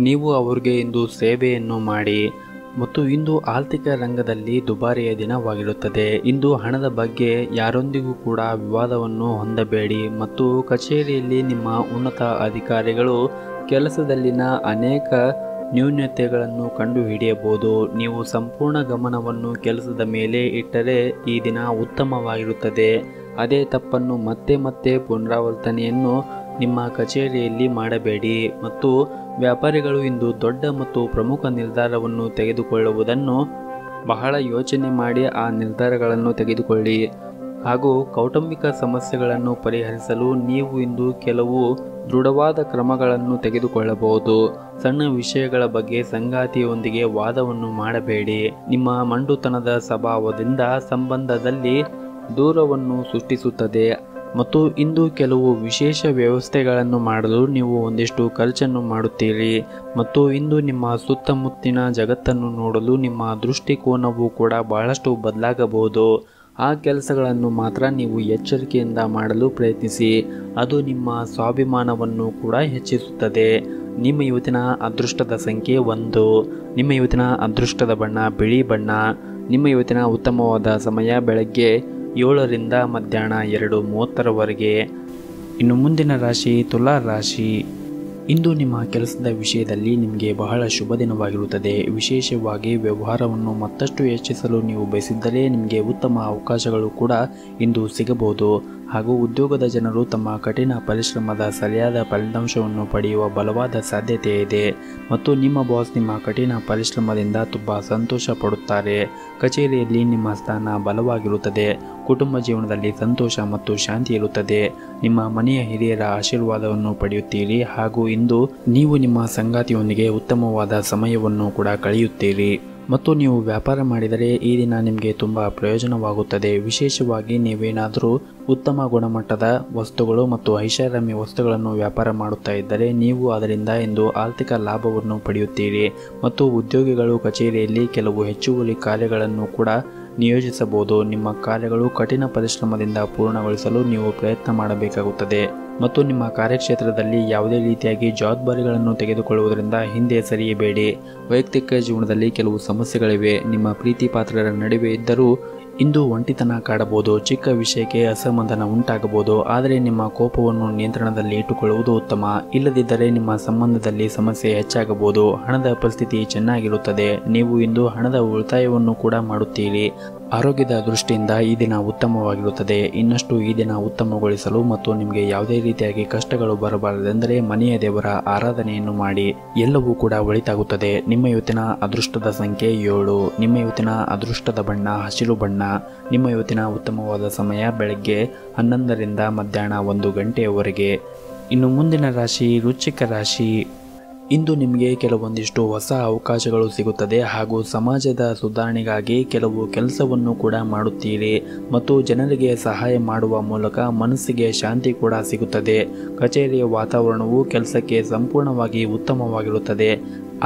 [SPEAKER 1] ನೀವು ಅವರಿಗೆ ಇಂದು ಸೇವೆಯನ್ನು ಮಾಡಿ. ಮತ್ತು ಇಂದು ಆರ್ಥಿಕ ರಂಗದಲ್ಲಿ ದುಬಾರಿಯ ದಿನವಾಗಿರುತ್ತದೆ. ಇಂದು ಹಣದ ಬಗ್ಗೆ ಯಾರೊಂದಿಗೂ ಕೂಡ ವಿವಾದವನ್ನು ಹೊಂದಬೇಡಿ ಮತ್ತು ಕಚೇರಿಯಲ್ಲಿ ನಿಮ್ಮ ಉನ್ನತ ಅಧಿಕಾರಿಗಳು ಕೆಲಸದಲ್ಲಿನ ಅನೇಕ ನ್ಯೂನತೆಗಳನ್ನು ಕಂಡುಹಿಡಿಯಬಹುದು. ನೀವು ಸಂಪೂರ್ಣ ಗಮನವನ್ನು ಕೆಲಸದ ಮೇಲೆ ಇಟ್ಟರೆ ಈ ದಿನ ಉತ್ತಮವಾಗಿರುತ್ತದೆ. ಅದೇ ತಪ್ಪನ್ನು ಮತ್ತೆ ಮತ್ತೆ ಪುನರಾವರ್ತನೆಯನ್ನು ನಿಮ್ಮ ಕಚೇರಿಯಲ್ಲಿ ಮಾಡಬೇಡಿ. ಮತ್ತು ವ್ಯಾಪಾರಿಗಳು ಇಂದು ದೊಡ್ಡ ಮತ್ತು ಪ್ರಮುಖ ನಿರ್ಧಾರವನ್ನು ತೆಗೆದುಕೊಳ್ಳುವುದನ್ನು ಬಹಳ ಯೋಚನೆ ಮಾಡಿ ಆ ನಿರ್ಧಾರಗಳನ್ನು ತೆಗೆದುಕೊಳ್ಳಿ. ಹಾಗೂ ಕೌಟುಂಬಿಕ ಸಮಸ್ಯೆಗಳನ್ನು ಪರಿಹರಿಸಲು ನೀವು ಇಂದು ಕೆಲವು ದೃಢವಾದ ಕ್ರಮಗಳನ್ನು ತೆಗೆದುಕೊಳ್ಳಬಹುದು. ಸಣ್ಣ ವಿಷಯಗಳ ಬಗ್ಗೆ ಸಂಗಾತಿಯೊಂದಿಗೆ ವಾದವನ್ನು ಮಾಡಬೇಡಿ. ನಿಮ್ಮ ಮಂಡುತನದ ಸ್ವಭಾವದಿಂದ ಸಂಬಂಧದಲ್ಲಿ ದೂರವನ್ನು ಸೃಷ್ಟಿಸುತ್ತದೆ. ಮತ್ತು ಇಂದು ಕೆಲವು ವಿಶೇಷ ವ್ಯವಸ್ಥೆಗಳನ್ನು ಮಾಡಲು ನೀವು ಒಂದಿಷ್ಟು ಖರ್ಚನ್ನು ಮಾಡುತ್ತೀರಿ. ಮತ್ತು ಇಂದು ನಿಮ್ಮ ಸುತ್ತಮುತ್ತಿನ ಜಗತ್ತನ್ನು ನೋಡಲು ನಿಮ್ಮ ದೃಷ್ಟಿಕೋನವು ಕೂಡ ಬಹಳಷ್ಟು ಬದಲಾಗಬಹುದು. ಆ ಕೆಲಸಗಳನ್ನು ಮಾತ್ರ ನೀವು ಎಚ್ಚರಿಕೆಯಿಂದ ಮಾಡಲು ಪ್ರಯತ್ನಿಸಿ. ಅದು ನಿಮ್ಮ ಸ್ವಾಭಿಮಾನವನ್ನು ಕೂಡ ಹೆಚ್ಚಿಸುತ್ತದೆ. ನಿಮ್ಮ ಇವತ್ತಿನ ಅದೃಷ್ಟದ ಸಂಖ್ಯೆ 1. ನಿಮ್ಮ ಇವತ್ತಿನ ಅದೃಷ್ಟದ ಬಣ್ಣ ಬಿಳಿ ಬಣ್ಣ. ನಿಮ್ಮ ಇವತ್ತಿನ ಉತ್ತಮವಾದ ಸಮಯ ಬೆಳಗ್ಗೆ 7 ರಿಂದ ಮಧ್ಯಾಹ್ನ 2:30ರವರೆಗೆ. ಇನ್ನು ಮುಂದಿನ ರಾಶಿ ತುಲಾ ರಾಶಿ. ಇಂದು ನಿಮ್ಮ ಕೆಲಸದ ವಿಷಯದಲ್ಲಿ ನಿಮಗೆ ಬಹಳ ಶುಭ ದಿನವಾಗಿರುತ್ತದೆ. ವಿಶೇಷವಾಗಿ ವ್ಯವಹಾರವನ್ನು ಮತ್ತಷ್ಟು ಹೆಚ್ಚಿಸಲು ನೀವು ಬಯಸಿದ್ದರೆ ನಿಮಗೆ ಉತ್ತಮ ಅವಕಾಶಗಳು ಕೂಡ ಇಂದು ಸಿಗಬಹುದು. ಹಾಗೂ ಉದ್ಯೋಗದ ಜನರು ತಮ್ಮ ಕಠಿಣ ಪರಿಶ್ರಮದ ಸರಿಯಾದ ಫಲಿತಾಂಶವನ್ನು ಪಡೆಯುವ ಬಲವಾದ ಸಾಧ್ಯತೆ ಇದೆ. ಮತ್ತು ನಿಮ್ಮ ಬಾಸ್ ನಿಮ್ಮ ಕಠಿಣ ಪರಿಶ್ರಮದಿಂದ ತುಂಬ ಸಂತೋಷ ಪಡುತ್ತಾರೆ. ಕಚೇರಿಯಲ್ಲಿ ನಿಮ್ಮ ಸ್ಥಾನ ಬಲವಾಗಿರುತ್ತದೆ. ಕುಟುಂಬ ಜೀವನದಲ್ಲಿ ಸಂತೋಷ ಮತ್ತು ಶಾಂತಿ ಇರುತ್ತದೆ. ನಿಮ್ಮ ಮನೆಯ ಹಿರಿಯರ ಆಶೀರ್ವಾದವನ್ನು ಪಡೆಯುತ್ತೀರಿ. ಹಾಗೂ ಇಂದು ನೀವು ನಿಮ್ಮ ಸಂಗಾತಿಯೊಂದಿಗೆ ಉತ್ತಮವಾದ ಸಮಯವನ್ನು ಕೂಡ ಕಳೆಯುತ್ತೀರಿ. ಮತ್ತು ನೀವು ವ್ಯಾಪಾರ ಮಾಡಿದರೆ ಈ ದಿನ ನಿಮಗೆ ತುಂಬ ಪ್ರಯೋಜನವಾಗುತ್ತದೆ. ವಿಶೇಷವಾಗಿ ನೀವೇನಾದರೂ ಉತ್ತಮ ಗುಣಮಟ್ಟದ ವಸ್ತುಗಳು ಮತ್ತು ಐಷಾರಾಮಿ ವಸ್ತುಗಳನ್ನು ವ್ಯಾಪಾರ ಮಾಡುತ್ತಾ ಇದ್ದರೆ ನೀವು ಅದರಿಂದ ಇಂದು ಆರ್ಥಿಕ ಲಾಭವನ್ನು ಪಡೆಯುತ್ತೀರಿ. ಮತ್ತು ಉದ್ಯೋಗಿಗಳು ಕಚೇರಿಯಲ್ಲಿ ಕೆಲವು ಹೆಚ್ಚುವರಿ ಕಾರ್ಯಗಳನ್ನು ಕೂಡ ನಿಯೋಜಿಸಬಹುದು. ನಿಮ್ಮ ಕಾರ್ಯಗಳು ಕಠಿಣ ಪರಿಶ್ರಮದಿಂದ ಪೂರ್ಣಗೊಳಿಸಲು ನೀವು ಪ್ರಯತ್ನ ಮಾಡಬೇಕಾಗುತ್ತದೆ. ಮತ್ತು ನಿಮ್ಮ ಕಾರ್ಯಕ್ಷೇತ್ರದಲ್ಲಿ ಯಾವುದೇ ರೀತಿಯಾಗಿ ಜವಾಬ್ದಾರಿಗಳನ್ನು ತೆಗೆದುಕೊಳ್ಳುವುದರಿಂದ ಹಿಂದೆ ಸರಿಯಬೇಡಿ. ವೈಯಕ್ತಿಕ ಜೀವನದಲ್ಲಿ ಕೆಲವು ಸಮಸ್ಯೆಗಳಿವೆ. ನಿಮ್ಮ ಪ್ರೀತಿ ಪಾತ್ರರ ನಡುವೆ ಇದ್ದರೂ ಇಂದು ಒಂಟಿತನ ಕಾಡಬಹುದು. ಚಿಕ್ಕ ವಿಷಯಕ್ಕೆ ಅಸಮಾಧಾನ ಉಂಟಾಗಬಹುದು. ಆದರೆ ನಿಮ್ಮ ಕೋಪವನ್ನು ನಿಯಂತ್ರಣದಲ್ಲಿ ಇಟ್ಟುಕೊಳ್ಳುವುದು ಉತ್ತಮ. ಇಲ್ಲದಿದ್ದರೆ ನಿಮ್ಮ ಸಂಬಂಧದಲ್ಲಿ ಸಮಸ್ಯೆ ಹೆಚ್ಚಾಗಬಹುದು. ಹಣದ ಪರಿಸ್ಥಿತಿ ಚೆನ್ನಾಗಿರುತ್ತದೆ. ನೀವು ಇಂದು ಹಣದ ಉಳಿತಾಯವನ್ನು ಕೂಡ ಮಾಡುತ್ತೀರಿ. ಆರೋಗ್ಯದ ದೃಷ್ಟಿಯಿಂದ ಈ ದಿನ ಉತ್ತಮವಾಗಿರುತ್ತದೆ. ಇನ್ನಷ್ಟು ಈ ದಿನ ಉತ್ತಮಗೊಳಿಸಲು ಮತ್ತು ನಿಮಗೆ ಯಾವುದೇ ರೀತಿಯಾಗಿ ಕಷ್ಟಗಳು ಬರಬಾರದೆಂದರೆ ಮನೆಯ ದೇವರ ಆರಾಧನೆಯನ್ನು ಮಾಡಿ. ಎಲ್ಲವೂ ಕೂಡ ಒಳಿತಾಗುತ್ತದೆ. ನಿಮ್ಮ ಇವತ್ತಿನ ಅದೃಷ್ಟದ ಸಂಖ್ಯೆ 7. ನಿಮ್ಮ ಇವತ್ತಿನ ಅದೃಷ್ಟದ ಬಣ್ಣ ಹಸಿರು ಬಣ್ಣ. ನಿಮ್ಮ ಇವತ್ತಿನ ಉತ್ತಮವಾದ ಸಮಯ ಬೆಳಗ್ಗೆ 11 ರಿಂದ ಮಧ್ಯಾಹ್ನ 1 ಗಂಟೆಯವರೆಗೆ. ಇನ್ನು ಮುಂದಿನ ರಾಶಿ ವೃಶ್ಚಿಕ ರಾಶಿ. ಇಂದು ನಿಮಗೆ ಕೆಲವೊಂದಿಷ್ಟು ಹೊಸ ಅವಕಾಶಗಳು ಸಿಗುತ್ತದೆ. ಹಾಗೂ ಸಮಾಜದ ಸುಧಾರಣೆಗಾಗಿ ಕೆಲವು ಕೆಲಸವನ್ನು ಕೂಡ ಮಾಡುತ್ತೀರಿ. ಮತ್ತು ಜನರಿಗೆ ಸಹಾಯ ಮಾಡುವ ಮೂಲಕ ಮನಸ್ಸಿಗೆ ಶಾಂತಿ ಕೂಡ ಸಿಗುತ್ತದೆ. ಕಚೇರಿಯ ವಾತಾವರಣವು ಕೆಲಸಕ್ಕೆ ಸಂಪೂರ್ಣವಾಗಿ ಉತ್ತಮವಾಗಿರುತ್ತದೆ.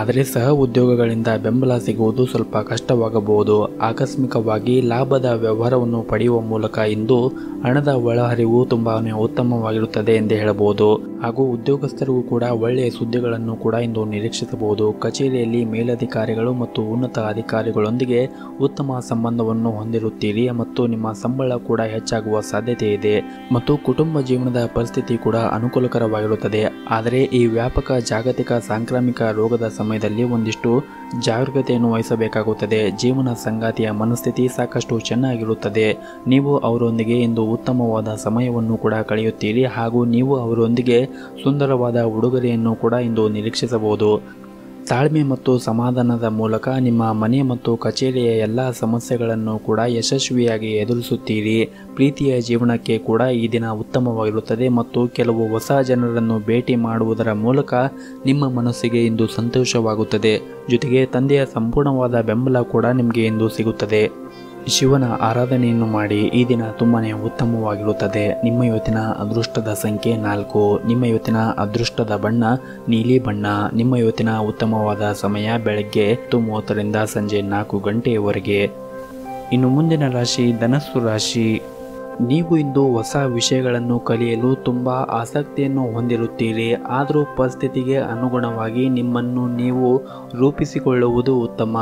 [SPEAKER 1] ಆದರೆ ಸಹ ಉದ್ಯೋಗಗಳಿಂದ ಬೆಂಬಲ ಸಿಗುವುದು ಸ್ವಲ್ಪ ಕಷ್ಟವಾಗಬಹುದು. ಆಕಸ್ಮಿಕವಾಗಿ ಲಾಭದ ವ್ಯವಹಾರವನ್ನು ಪಡೆಯುವ ಮೂಲಕ ಇಂದು ಹಣದ ಒಳಹರಿವು ತುಂಬಾ ಉತ್ತಮವಾಗಿರುತ್ತದೆ ಎಂದು ಹೇಳಬಹುದು. ಹಾಗೂ ಉದ್ಯೋಗಸ್ಥರಿಗೂ ಕೂಡ ಒಳ್ಳೆಯ ಸುದ್ದಿಗಳನ್ನು ಕೂಡ ಇಂದು ನಿರೀಕ್ಷಿಸಬಹುದು. ಕಚೇರಿಯಲ್ಲಿ ಮೇಲಧಿಕಾರಿಗಳು ಮತ್ತು ಉನ್ನತ ಅಧಿಕಾರಿಗಳೊಂದಿಗೆ ಉತ್ತಮ ಸಂಬಂಧವನ್ನು ಹೊಂದಿರುತ್ತೀರಿ. ಮತ್ತು ನಿಮ್ಮ ಸಂಬಳ ಕೂಡ ಹೆಚ್ಚಾಗುವ ಸಾಧ್ಯತೆ ಇದೆ. ಮತ್ತು ಕುಟುಂಬ ಜೀವನದ ಪರಿಸ್ಥಿತಿ ಕೂಡ ಅನುಕೂಲಕರವಾಗಿರುತ್ತದೆ. ಆದರೆ ಈ ವ್ಯಾಪಕ ಜಾಗತಿಕ ಸಾಂಕ್ರಾಮಿಕ ರೋಗದ ಸಮಯದಲ್ಲಿ ಒಂದಿಷ್ಟು ಜಾಗರೂಕತೆಯನ್ನು ವಹಿಸಬೇಕಾಗುತ್ತದೆ. ಜೀವನ ಸಂಗಾತಿಯ ಮನಸ್ಥಿತಿ ಸಾಕಷ್ಟು ಚೆನ್ನಾಗಿರುತ್ತದೆ. ನೀವು ಅವರೊಂದಿಗೆ ಇಂದು ಉತ್ತಮವಾದ ಸಮಯವನ್ನು ಕೂಡ ಕಳೆಯುತ್ತೀರಿ. ಹಾಗೂ ನೀವು ಅವರೊಂದಿಗೆ ಸುಂದರವಾದ ಉಡುಗೊರೆಯನ್ನು ಕೂಡ ಇಂದು ನಿರೀಕ್ಷಿಸಬಹುದು. ತಾಳ್ಮೆ ಮತ್ತು ಸಮಾಧಾನದ ಮೂಲಕ ನಿಮ್ಮ ಮನೆ ಮತ್ತು ಕಚೇರಿಯ ಎಲ್ಲ ಸಮಸ್ಯೆಗಳನ್ನು ಕೂಡ ಯಶಸ್ವಿಯಾಗಿ ಎದುರಿಸುತ್ತೀರಿ. ಪ್ರೀತಿಯ ಜೀವನಕ್ಕೆ ಕೂಡ ಈ ದಿನ ಉತ್ತಮವಾಗಿರುತ್ತದೆ. ಮತ್ತು ಕೆಲವು ಹೊಸ ಜನರನ್ನು ಭೇಟಿ ಮಾಡುವುದರ ಮೂಲಕ ನಿಮ್ಮ ಮನಸ್ಸಿಗೆ ಇಂದು ಸಂತೋಷವಾಗುತ್ತದೆ. ಜೊತೆಗೆ ತಂದೆಯ ಸಂಪೂರ್ಣವಾದ ಬೆಂಬಲ ಕೂಡ ನಿಮಗೆ ಇಂದು ಸಿಗುತ್ತದೆ. ಶಿವನ ಆರಾಧನೆಯನ್ನು ಮಾಡಿ ಈ ದಿನ ತುಂಬಾನೇ ಉತ್ತಮವಾಗಿರುತ್ತದೆ. ನಿಮ್ಮ ಇವತ್ತಿನ ಅದೃಷ್ಟದ ಸಂಖ್ಯೆ 4. ನಿಮ್ಮ ಇವತ್ತಿನ ಅದೃಷ್ಟದ ಬಣ್ಣ ನೀಲಿ ಬಣ್ಣ. ನಿಮ್ಮ ಇವತ್ತಿನ ಉತ್ತಮವಾದ ಸಮಯ ಬೆಳಗ್ಗೆ 10:30ರಿಂದ ಸಂಜೆ 4 ಗಂಟೆಯವರೆಗೆ. ಇನ್ನು ಮುಂದಿನ ರಾಶಿ ಧನಸ್ಸು ರಾಶಿ. ನೀವು ಇಂದು ಹೊಸ ವಿಷಯಗಳನ್ನು ಕಲಿಯಲು ತುಂಬ ಆಸಕ್ತಿಯನ್ನು ಹೊಂದಿರುತ್ತೀರಿ. ಆದರೂ ಪರಿಸ್ಥಿತಿಗೆ ಅನುಗುಣವಾಗಿ ನಿಮ್ಮನ್ನು ನೀವು ರೂಪಿಸಿಕೊಳ್ಳುವುದು ಉತ್ತಮ.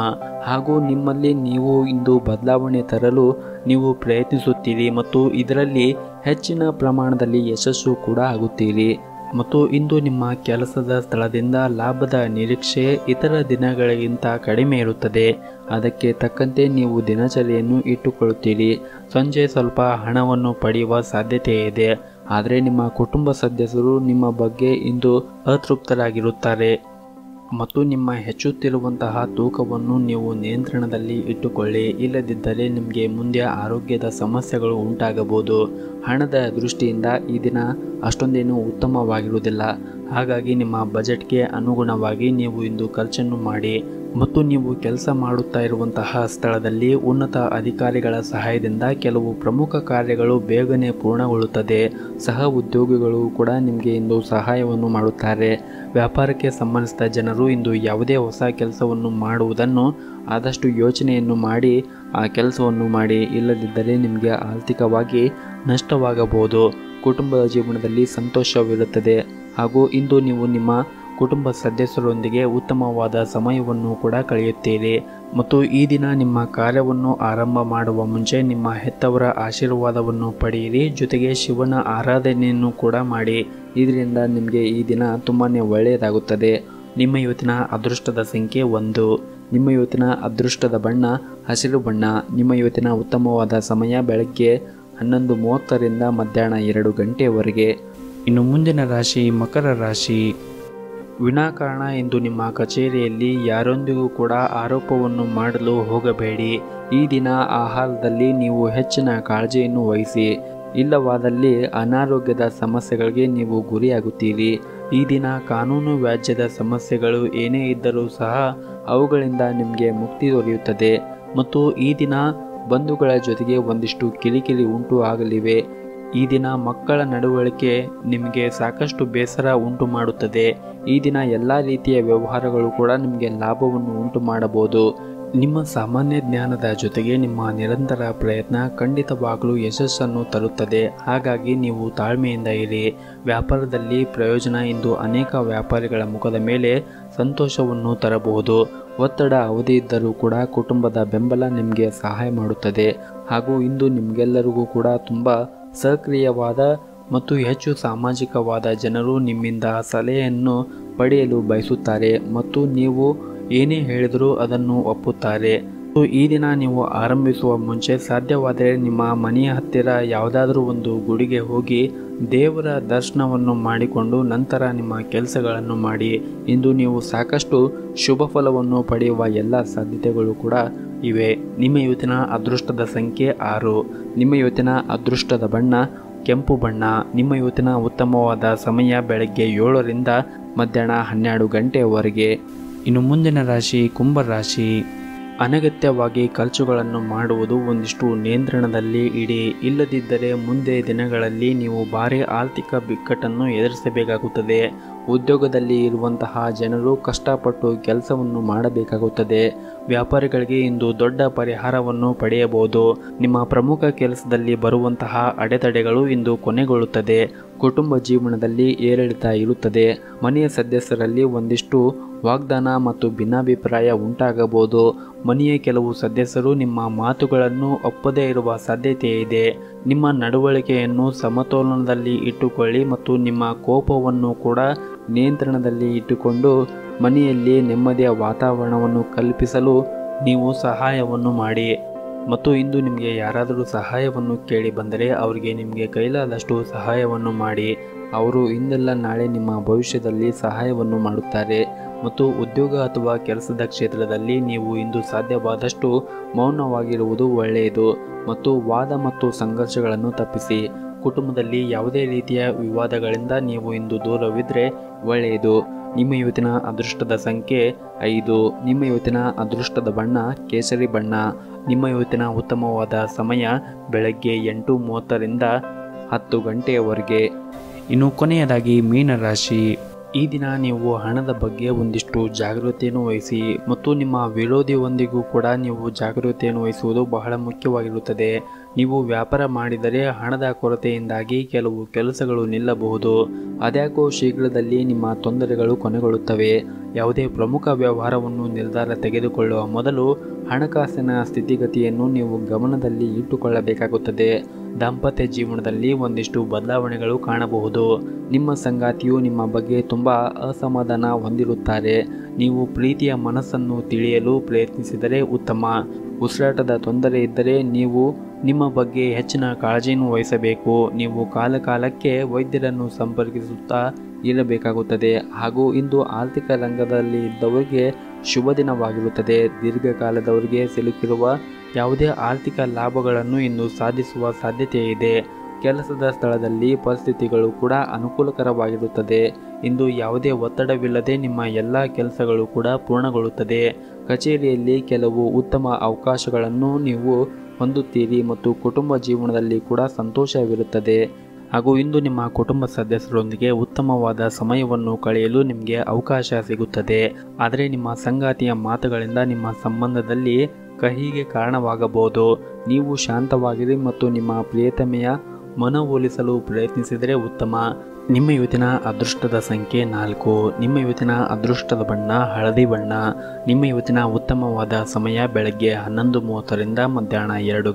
[SPEAKER 1] ಹಾಗೂ ನಿಮ್ಮಲ್ಲಿ ನೀವು ಇಂದು ಬದಲಾವಣೆ ತರಲು ನೀವು ಪ್ರಯತ್ನಿಸುತ್ತೀರಿ ಮತ್ತು ಇದರಲ್ಲಿ ಹೆಚ್ಚಿನ ಪ್ರಮಾಣದಲ್ಲಿ ಯಶಸ್ಸು ಕೂಡ ಆಗುತ್ತೀರಿ. ಮತ್ತು ಇಂದು ನಿಮ್ಮ ಕೆಲಸದ ಸ್ಥಳದಿಂದ ಲಾಭದ ನಿರೀಕ್ಷೆ ಇತರ ದಿನಗಳಿಗಿಂತ ಕಡಿಮೆ ಇರುತ್ತದೆ. ಅದಕ್ಕೆ ತಕ್ಕಂತೆ ನೀವು ದಿನಚರಿಯನ್ನು ಇಟ್ಟುಕೊಳ್ಳುತ್ತೀರಿ. ಸಂಜೆ ಸ್ವಲ್ಪ ಹಣವನ್ನು ಪಡೆಯುವ ಸಾಧ್ಯತೆ ಇದೆ. ಆದರೆ ನಿಮ್ಮ ಕುಟುಂಬ ಸದಸ್ಯರು ನಿಮ್ಮ ಬಗ್ಗೆ ಇಂದು ಅತೃಪ್ತರಾಗಿರುತ್ತಾರೆ ಮತ್ತು ನಿಮ್ಮ ಹೆಚ್ಚುತ್ತಿರುವಂತಹ ತೂಕವನ್ನು ನೀವು ನಿಯಂತ್ರಣದಲ್ಲಿ ಇಟ್ಟುಕೊಳ್ಳಿ. ಇಲ್ಲದಿದ್ದರೆ ನಿಮಗೆ ಮುಂದೆ ಆರೋಗ್ಯದ ಸಮಸ್ಯೆಗಳು ಉಂಟಾಗಬಹುದು. ಹಣದ ದೃಷ್ಟಿಯಿಂದ ಈ ದಿನ ಅಷ್ಟೊಂದೇನು ಉತ್ತಮವಾಗಿರುವುದಿಲ್ಲ. ಹಾಗಾಗಿ ನಿಮ್ಮ ಬಜೆಟ್ಗೆ ಅನುಗುಣವಾಗಿ ನೀವು ಇಂದು ಖರ್ಚನ್ನು ಮಾಡಿ ಮತ್ತು ನೀವು ಕೆಲಸ ಮಾಡುತ್ತಾ ಇರುವಂತಹ ಸ್ಥಳದಲ್ಲಿ ಉನ್ನತ ಅಧಿಕಾರಿಗಳ ಸಹಾಯದಿಂದ ಕೆಲವು ಪ್ರಮುಖ ಕಾರ್ಯಗಳು ಬೇಗನೆ ಪೂರ್ಣಗೊಳ್ಳುತ್ತದೆ. ಸಹ ಉದ್ಯೋಗಿಗಳು ಕೂಡ ನಿಮಗೆ ಇಂದು ಸಹಾಯವನ್ನು ಮಾಡುತ್ತಾರೆ. ವ್ಯಾಪಾರಕ್ಕೆ ಸಂಬಂಧಿಸಿದ ಜನರು ಇಂದು ಯಾವುದೇ ಹೊಸ ಕೆಲಸವನ್ನು ಮಾಡುವುದನ್ನು ಆದಷ್ಟು ಯೋಚನೆಯನ್ನು ಮಾಡಿ ಆ ಕೆಲಸವನ್ನು ಮಾಡಿ. ಇಲ್ಲದಿದ್ದರೆ ನಿಮಗೆ ಆರ್ಥಿಕವಾಗಿ ನಷ್ಟವಾಗಬಹುದು. ಕುಟುಂಬದ ಜೀವನದಲ್ಲಿ ಸಂತೋಷವಿರುತ್ತದೆ ಹಾಗೂ ಇಂದು ನೀವು ನಿಮ್ಮ ಕುಟುಂಬ ಸದಸ್ಯರೊಂದಿಗೆ ಉತ್ತಮವಾದ ಸಮಯವನ್ನು ಕೂಡ ಕಳೆಯುತ್ತೀರಿ. ಮತ್ತು ಈ ದಿನ ನಿಮ್ಮ ಕಾರ್ಯವನ್ನು ಆರಂಭ ಮಾಡುವ ಮುಂಚೆ ನಿಮ್ಮ ಹೆತ್ತವರ ಆಶೀರ್ವಾದವನ್ನು ಪಡೆಯಿರಿ. ಜೊತೆಗೆ ಶಿವನ ಆರಾಧನೆಯನ್ನು ಕೂಡ ಮಾಡಿ. ಇದರಿಂದ ನಿಮಗೆ ಈ ದಿನ ತುಂಬಾ ಒಳ್ಳೆಯದಾಗುತ್ತದೆ. ನಿಮ್ಮ ಇವತ್ತಿನ ಅದೃಷ್ಟದ ಸಂಖ್ಯೆ 1. ನಿಮ್ಮ ಇವತ್ತಿನ ಅದೃಷ್ಟದ ಬಣ್ಣ ಹಸಿರು ಬಣ್ಣ. ನಿಮ್ಮ ಇವತ್ತಿನ ಉತ್ತಮವಾದ ಸಮಯ ಬೆಳಗ್ಗೆ 11:30ರಿಂದ ಮಧ್ಯಾಹ್ನ 2 ಗಂಟೆಯವರೆಗೆ. ಇನ್ನು ಮುಂದಿನ ರಾಶಿ ಮಕರ ರಾಶಿ. ವಿನಾಕಾರಣ ಇಂದು ನಿಮ್ಮ ಕಚೇರಿಯಲ್ಲಿ ಯಾರೊಂದಿಗೂ ಕೂಡ ಆರೋಪವನ್ನು ಮಾಡಲು ಹೋಗಬೇಡಿ. ಈ ದಿನ ಆಹಾರದಲ್ಲಿ ನೀವು ಹೆಚ್ಚಿನ ಕಾಳಜಿಯನ್ನು ವಹಿಸಿ. ಇಲ್ಲವಾದಲ್ಲಿ ಅನಾರೋಗ್ಯದ ಸಮಸ್ಯೆಗಳಿಗೆ ನೀವು ಗುರಿಯಾಗುತ್ತೀರಿ. ಈ ದಿನ ಕಾನೂನು ವ್ಯಾಜ್ಯದ ಸಮಸ್ಯೆಗಳು ಏನೇ ಇದ್ದರೂ ಸಹ ಅವುಗಳಿಂದ ನಿಮಗೆ ಮುಕ್ತಿ ದೊರೆಯುತ್ತದೆ. ಮತ್ತು ಈ ದಿನ ಬಂಧುಗಳ ಜೊತೆಗೆ ಒಂದಿಷ್ಟು ಕಿರಿಕಿರಿ ಉಂಟು ಆಗಲಿವೆ. ಈ ದಿನ ಮಕ್ಕಳ ನಡವಳಿಕೆ ನಿಮಗೆ ಸಾಕಷ್ಟು ಬೇಸರ ಉಂಟು ಮಾಡುತ್ತದೆ. ಈ ದಿನ ಎಲ್ಲ ರೀತಿಯ ವ್ಯವಹಾರಗಳು ಕೂಡ ನಿಮಗೆ ಲಾಭವನ್ನು ಉಂಟು ಮಾಡಬಹುದು. ನಿಮ್ಮ ಸಾಮಾನ್ಯ ಜ್ಞಾನದ ಜೊತೆಗೆ ನಿಮ್ಮ ನಿರಂತರ ಪ್ರಯತ್ನ ಖಂಡಿತವಾಗಲೂ ಯಶಸ್ಸನ್ನು ತರುತ್ತದೆ. ಹಾಗಾಗಿ ನೀವು ತಾಳ್ಮೆಯಿಂದ ಇರಿ. ವ್ಯಾಪಾರದಲ್ಲಿ ಪ್ರಯೋಜನ ಇಂದು ಅನೇಕ ವ್ಯಾಪಾರಿಗಳ ಮುಖದ ಮೇಲೆ ಸಂತೋಷವನ್ನು ತರಬಹುದು. ಒತ್ತಡ ಅವಧಿ ಇದ್ದರೂ ಕೂಡ ಕುಟುಂಬದ ಬೆಂಬಲ ನಿಮಗೆ ಸಹಾಯ ಮಾಡುತ್ತದೆ. ಹಾಗೂ ಇಂದು ನಿಮಗೆಲ್ಲರಿಗೂ ಕೂಡ ತುಂಬ ಸಕ್ರಿಯವಾದ ಮತ್ತು ಹೆಚ್ಚು ಸಾಮಾಜಿಕವಾದ ಜನರು ನಿಮ್ಮಿಂದ ಸಲಹೆಯನ್ನು ಪಡೆಯಲು ಬಯಸುತ್ತಾರೆ ಮತ್ತು ನೀವು ಏನೇ ಹೇಳಿದರೂ ಅದನ್ನು ಒಪ್ಪುತ್ತಾರೆ. ಈ ದಿನ ನೀವು ಆರಂಭಿಸುವ ಮುಂಚೆ ಸಾಧ್ಯವಾದರೆ ನಿಮ್ಮ ಮನೆಯ ಹತ್ತಿರ ಯಾವುದಾದ್ರೂ ಒಂದು ಗುಡಿಗೆ ಹೋಗಿ ದೇವರ ದರ್ಶನವನ್ನು ಮಾಡಿಕೊಂಡು ನಂತರ ನಿಮ್ಮ ಕೆಲಸಗಳನ್ನು ಮಾಡಿ. ಇಂದು ನೀವು ಸಾಕಷ್ಟು ಶುಭ ಫಲವನ್ನು ಪಡೆಯುವ ಎಲ್ಲ ಸಾಧ್ಯತೆಗಳು ಕೂಡ ಇವೆ. ನಿಮ್ಮ ಇವತ್ತಿನ ಅದೃಷ್ಟದ ಸಂಖ್ಯೆ 6. ನಿಮ್ಮ ಇವತ್ತಿನ ಅದೃಷ್ಟದ ಬಣ್ಣ ಕೆಂಪು ಬಣ್ಣ. ನಿಮ್ಮ ಇವತ್ತಿನ ಉತ್ತಮವಾದ ಸಮಯ ಬೆಳಗ್ಗೆ 7ರಿಂದ ಮಧ್ಯಾಹ್ನ 12 ಗಂಟೆಯವರೆಗೆ. ಇನ್ನು ಮುಂದಿನ ರಾಶಿ ಕುಂಭ ರಾಶಿ. ಅನಗತ್ಯವಾಗಿ ಖರ್ಚುಗಳನ್ನು ಮಾಡುವುದು ಒಂದಿಷ್ಟು ನಿಯಂತ್ರಣದಲ್ಲಿ ಇಡಿ. ಇಲ್ಲದಿದ್ದರೆ ಮುಂದೆ ದಿನಗಳಲ್ಲಿ ನೀವು ಭಾರಿ ಆರ್ಥಿಕ ಬಿಕ್ಕಟ್ಟನ್ನು ಎದುರಿಸಬೇಕಾಗುತ್ತದೆ. ಉದ್ಯೋಗದಲ್ಲಿ ಇರುವಂತಹ ಜನರು ಕಷ್ಟಪಟ್ಟು ಕೆಲಸವನ್ನು ಮಾಡಬೇಕಾಗುತ್ತದೆ. ವ್ಯಾಪಾರಿಗಳಿಗೆ ಇಂದು ದೊಡ್ಡ ಪರಿಹಾರವನ್ನು ಪಡೆಯಬಹುದು. ನಿಮ್ಮ ಪ್ರಮುಖ ಕೆಲಸದಲ್ಲಿ ಬರುವಂತಹ ಅಡೆತಡೆಗಳು ಇಂದು ಕೊನೆಗೊಳ್ಳುತ್ತದೆ. ಕುಟುಂಬ ಜೀವನದಲ್ಲಿ ಏರಿಳಿತ ಇರುತ್ತದೆ. ಮನೆಯ ಸದಸ್ಯರಲ್ಲಿ ಒಂದಿಷ್ಟು ವಾಗ್ದಾನ ಮತ್ತು ಭಿನ್ನಾಭಿಪ್ರಾಯ ಉಂಟಾಗಬಹುದು. ಮನೆಯ ಕೆಲವು ಸದಸ್ಯರು ನಿಮ್ಮ ಮಾತುಗಳನ್ನು ಒಪ್ಪದೇ ಇರುವ ಸಾಧ್ಯತೆ ಇದೆ. ನಿಮ್ಮ ನಡವಳಿಕೆಯನ್ನು ಸಮತೋಲನದಲ್ಲಿ ಇಟ್ಟುಕೊಳ್ಳಿ ಮತ್ತು ನಿಮ್ಮ ಕೋಪವನ್ನು ಕೂಡ ನಿಯಂತ್ರಣದಲ್ಲಿ ಇಟ್ಟುಕೊಂಡು ಮನೆಯಲ್ಲಿ ನೆಮ್ಮದಿಯ ವಾತಾವರಣವನ್ನು ಕಲ್ಪಿಸಲು ನೀವು ಸಹಾಯವನ್ನು ಮಾಡಿ. ಮತ್ತು ಇಂದು ನಿಮಗೆ ಯಾರಾದರೂ ಸಹಾಯವನ್ನು ಕೇಳಿ ಬಂದರೆ ಅವರಿಗೆ ನಿಮಗೆ ಕೈಲಾದಷ್ಟು ಸಹಾಯವನ್ನು ಮಾಡಿ. ಅವರು ಇಂದಲ್ಲ ನಾಳೆ ನಿಮ್ಮ ಭವಿಷ್ಯದಲ್ಲಿ ಸಹಾಯವನ್ನು ಮಾಡುತ್ತಾರೆ. ಮತ್ತು ಉದ್ಯೋಗ ಅಥವಾ ಕೆಲಸದ ಕ್ಷೇತ್ರದಲ್ಲಿ ನೀವು ಇಂದು ಸಾಧ್ಯವಾದಷ್ಟು ಮೌನವಾಗಿರುವುದು ಒಳ್ಳೆಯದು ಮತ್ತು ವಾದ ಮತ್ತು ಸಂಘರ್ಷಗಳನ್ನು ತಪ್ಪಿಸಿ. ಕುಟುಂಬದಲ್ಲಿ ಯಾವುದೇ ರೀತಿಯ ವಿವಾದಗಳಿಂದ ನೀವು ಇಂದು ದೂರವಿದ್ದರೆ ಒಳ್ಳೆಯದು. ನಿಮ್ಮ ಇವತ್ತಿನ ಅದೃಷ್ಟದ ಸಂಖ್ಯೆ 5. ನಿಮ್ಮ ಇವತ್ತಿನ ಅದೃಷ್ಟದ ಬಣ್ಣ ಕೇಸರಿ ಬಣ್ಣ. ನಿಮ್ಮ ಇವತ್ತಿನ ಉತ್ತಮವಾದ ಸಮಯ ಬೆಳಗ್ಗೆ 8:30 ರಿಂದ 10 ಗಂಟೆಯವರೆಗೆ. ಇನ್ನು ಕೊನೆಯದಾಗಿ ಮೀನರಾಶಿ. ಈ ದಿನ ನೀವು ಹಣದ ಬಗ್ಗೆ ಒಂದಿಷ್ಟು ಜಾಗೃತಿಯನ್ನು ವಹಿಸಿ ಮತ್ತು ನಿಮ್ಮ ವಿರೋಧಿಯೊಂದಿಗೂ ಕೂಡ ನೀವು ಜಾಗೃತಿಯನ್ನು ವಹಿಸುವುದು ಬಹಳ ಮುಖ್ಯವಾಗಿರುತ್ತದೆ. ನೀವು ವ್ಯಾಪಾರ ಮಾಡಿದರೆ ಹಣದ ಕೊರತೆಯಿಂದಾಗಿ ಕೆಲವು ಕೆಲಸಗಳು ನಿಲ್ಲಬಹುದು. ಅದ್ಯಾಕೋ ಶೀಘ್ರದಲ್ಲಿ ನಿಮ್ಮ ತೊಂದರೆಗಳು ಕೊನೆಗೊಳ್ಳುತ್ತವೆ. ಯಾವುದೇ ಪ್ರಮುಖ ವ್ಯವಹಾರವನ್ನು ನಿರ್ಧಾರ ತೆಗೆದುಕೊಳ್ಳುವ ಮೊದಲು ಹಣಕಾಸಿನ ಸ್ಥಿತಿಗತಿಯನ್ನು ನೀವು ಗಮನದಲ್ಲಿ ಇಟ್ಟುಕೊಳ್ಳಬೇಕಾಗುತ್ತದೆ. ದಾಂಪತ್ಯ ಜೀವನದಲ್ಲಿ ಒಂದಿಷ್ಟು ಬದಲಾವಣೆಗಳು ಕಾಣಬಹುದು. ನಿಮ್ಮ ಸಂಗಾತಿಯು ನಿಮ್ಮ ಬಗ್ಗೆ ತುಂಬ ಅಸಮಾಧಾನ ಹೊಂದಿರುತ್ತಾರೆ. ನೀವು ಪ್ರೀತಿಯ ಮನಸ್ಸನ್ನು ತಿಳಿಯಲು ಪ್ರಯತ್ನಿಸಿದರೆ ಉತ್ತಮ. ಉಸಿರಾಟದ ತೊಂದರೆ ಇದ್ದರೆ ನೀವು ನಿಮ್ಮ ಬಗ್ಗೆ ಹೆಚ್ಚಿನ ಕಾಳಜಿಯನ್ನು ವಹಿಸಬೇಕು. ನೀವು ಕಾಲಕಾಲಕ್ಕೆ ವೈದ್ಯರನ್ನು ಸಂಪರ್ಕಿಸುತ್ತಾ ಇರಬೇಕಾಗುತ್ತದೆ. ಹಾಗೂ ಇಂದು ಆರ್ಥಿಕ ರಂಗದಲ್ಲಿ ಇದ್ದವರಿಗೆ ಶುಭ ದಿನವಾಗಿರುತ್ತದೆ. ದೀರ್ಘಕಾಲದವರಿಗೆ ಸಿಲುಕಿರುವ ಯಾವುದೇ ಆರ್ಥಿಕ ಲಾಭಗಳನ್ನು ಇಂದು ಸಾಧಿಸುವ ಸಾಧ್ಯತೆ ಇದೆ. ಕೆಲಸದ ಸ್ಥಳದಲ್ಲಿ ಪರಿಸ್ಥಿತಿಗಳು ಕೂಡ ಅನುಕೂಲಕರವಾಗಿರುತ್ತದೆ. ಇಂದು ಯಾವುದೇ ಒತ್ತಡವಿಲ್ಲದೆ ನಿಮ್ಮ ಎಲ್ಲ ಕೆಲಸಗಳು ಕೂಡ ಪೂರ್ಣಗೊಳ್ಳುತ್ತದೆ. ಕಚೇರಿಯಲ್ಲಿ ಕೆಲವು ಉತ್ತಮ ಅವಕಾಶಗಳನ್ನು ನೀವು ಹೊಂದುತ್ತೀರಿ ಮತ್ತು ಕುಟುಂಬ ಜೀವನದಲ್ಲಿ ಕೂಡ ಸಂತೋಷವಿರುತ್ತದೆ. ಹಾಗೂ ಇಂದು ನಿಮ್ಮ ಕುಟುಂಬ ಸದಸ್ಯರೊಂದಿಗೆ ಉತ್ತಮವಾದ ಸಮಯವನ್ನು ಕಳೆಯಲು ನಿಮಗೆ ಅವಕಾಶ ಸಿಗುತ್ತದೆ. ಆದರೆ ನಿಮ್ಮ ಸಂಗಾತಿಯ ಮಾತುಗಳಿಂದ ನಿಮ್ಮ ಸಂಬಂಧದಲ್ಲಿ ಕಹಿಗೆ ಕಾರಣವಾಗಬಹುದು. ನೀವು ಶಾಂತವಾಗಿರಿ ಮತ್ತು ನಿಮ್ಮ ಪ್ರಿಯತಮೆಯ ಮನವೊಲಿಸಲು ಪ್ರಯತ್ನಿಸಿದರೆ ಉತ್ತಮ. ನಿಮ್ಮ ಇವತ್ತಿನ ಅದೃಷ್ಟದ ಸಂಖ್ಯೆ 4. ನಿಮ್ಮ ಇವತ್ತಿನ ಅದೃಷ್ಟದ ಬಣ್ಣ ಹಳದಿ ಬಣ್ಣ. ನಿಮ್ಮ ಇವತ್ತಿನ ಉತ್ತಮವಾದ ಸಮಯ ಬೆಳಗ್ಗೆ 11:30 ರಿಂದ ಮಧ್ಯಾಹ್ನ 2